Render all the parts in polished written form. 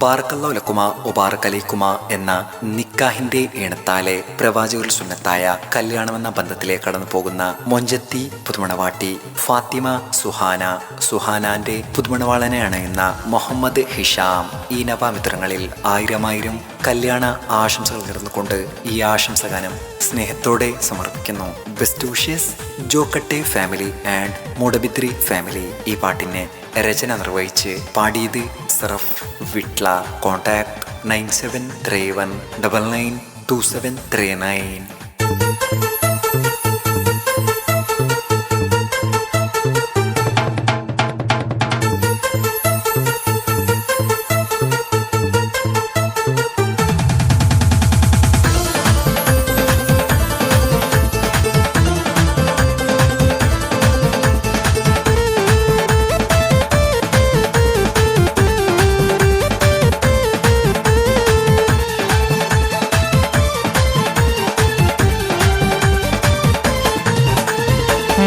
ബാറക്കല്ലാഹു ലക്കുമ ഒബാറക്കലൈക്കുമ എന്ന നിക്കാഹിന്റെ ഈണത്താലെ പ്രവാചകർ സുന്നത്തായ കല്യാണമെന്ന ബന്ധത്തിലേക്ക് കടന്നു പോകുന്ന മൊഞ്ചത്തി പുതുമണവാട്ടി ഫാത്തിമ സുഹാന, സുഹാനാന്റെ പുതുമണവാളനെ അണയുന്ന മുഹമ്മദ് ഹിഷാം ഈ നവാമിത്രങ്ങളിൽ ആയിരം കല്യാണ ആശംസകൾ നേർന്നുകൊണ്ട് ഈ ആശംസഗാനം സ്നേഹത്തോടെ സമർപ്പിക്കുന്നു. Best wishes Jokatte family and Moodbidri family. ഈ പാട്ടിനെ രചന നിർവഹിച്ച് പാടിയത് സറഫ് വിട്ല. കോൺടാക്ട് 9731992739.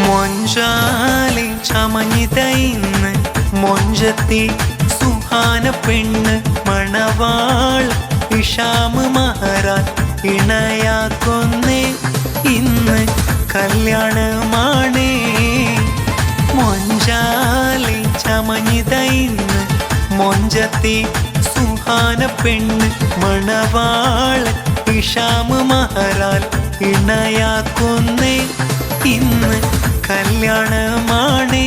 മൊഞ്ചാലി ചമഞ്ഞിതയിന്ന് മൊഞ്ചത്തി സുഹാന പെണ്ണ് മണവാൾ ഹിഷാം മഹറാൻ ഇണയാക്കൊന്നേ ഇന്ന് കല്യാണമാണേ. മൊഞ്ചാലി ചമഞ്ഞിതയിന്ന് മൊഞ്ചത്തി സുഹാന പെണ്ണ് മണവാൾ ഹിഷാം മഹറാൻ ഇണയാക്കൊന്നേ ഇന്ന് കല്യാണമാണേ.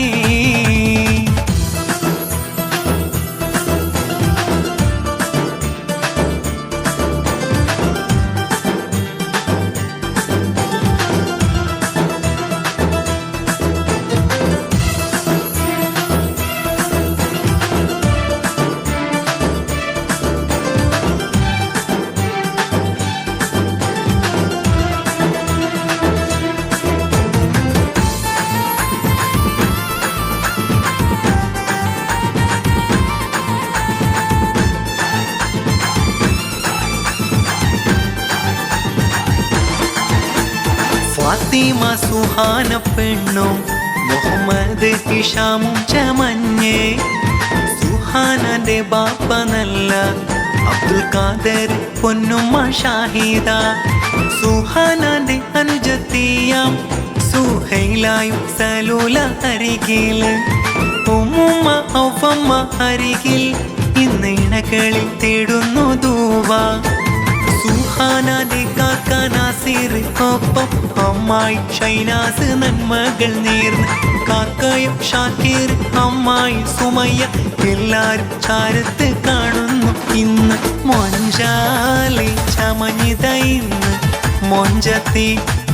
ഫാത്തിമ സുഹാന പെണ്ണും മുഹമ്മദ് ഹിഷാമും ചമഞ്ഞേ. സുഹാനന്റെ ബാപ്പ നല്ല അബ്ദുൽ ഖാദർ പൊന്നുമ്മ ഷാഹിദ. സുഹാനന്റെ അനുജത്തിയാം സുഹൈലായും സലൂല അരികിൽ. ഉമ്മുമ്മ ഔഫമ്മ അരികിൽ ഇന്ന് ഇണകളിൽ തേടുന്നു ദൂവ. സുഹാനാന്റെ കാക്ക നാസിർ ഒപ്പം അമ്മായി ഷൈനാസ് നന്മകൾ നേർന്ന്. കാക്കയും ഷാക്കിർ അമ്മായി സുമയ്യ എല്ലാരും ചാരത്ത് കാണുന്നു ഇന്ന്. മൊഞ്ചാലി ചമഞ്ഞിതയിന്ന് മൊഞ്ചത്തി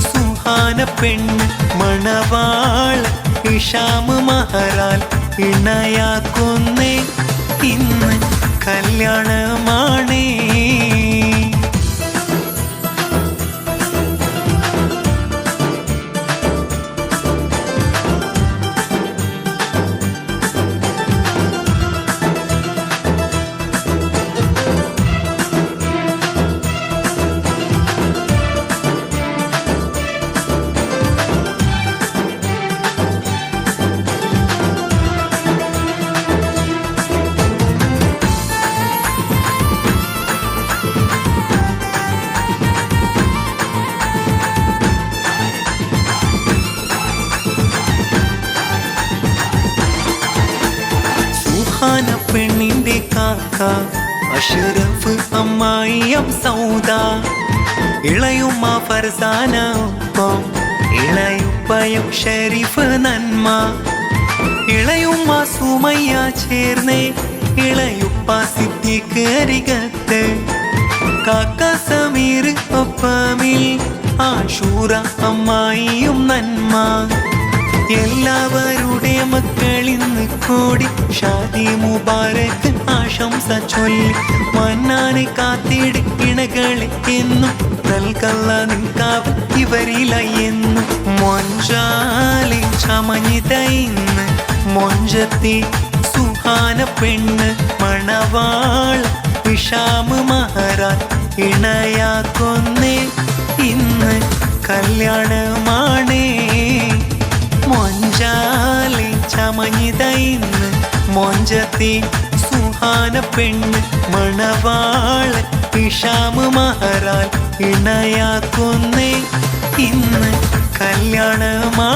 സുഹാന പെണ്ണ് മണവാൾ ഹിഷാം മഹറാൻ ഇണയാക്കൊന്നേ ഇന്ന് കല്യാണമാണേ. സുഹാന പെണ്ണിന്റെ കാക്ക അഷ്റഫ് അമ്മായിയം സൗദ. ഇളയുമ്മ ഫർസാന ഒപ്പം ഇളയുപ്പയും ഷരീഫ് നന്മ. ഇളയുമ്മ സുമയ്യ ചേർന്നേ ഇളയുപ്പ സിദ്ദീഖ് അരികത്ത്. കാക്ക സമീർ ഒപ്പമിൽ ആഷൂറ അമ്മായിയും നന്മ. എല്ലാവരുടെ മക്കളിന്ന് കൂടി ഷാദി മുബാരക്ക് ആശംസ ചൊല്ലി. മന്നാനെ കാത്തിട് ഇണകളെ എന്നും നൽകല്ല നിൽക്കാവ് ഇവരില എന്നും. മൊഞ്ചാലി ചമഞ്ഞിതയിന്ന് മൊഞ്ചത്തി സുഹാന പെണ്ണ് മണവാൾ ഹിഷാം മഹറാൻ ഇണയാക്കൊന്നേ ഇന്ന് കല്യാണമാണേ. മൊഞ്ചാലി ചമഞ്ഞിതയിന്ന് മൊഞ്ചത്തി സുഹാന പെണ്ണ് മണവാളൻ ഹിഷാമ് മഹറാൽ ഇണയാക്കുന്നേ ഇന്ന് കല്യാണമാ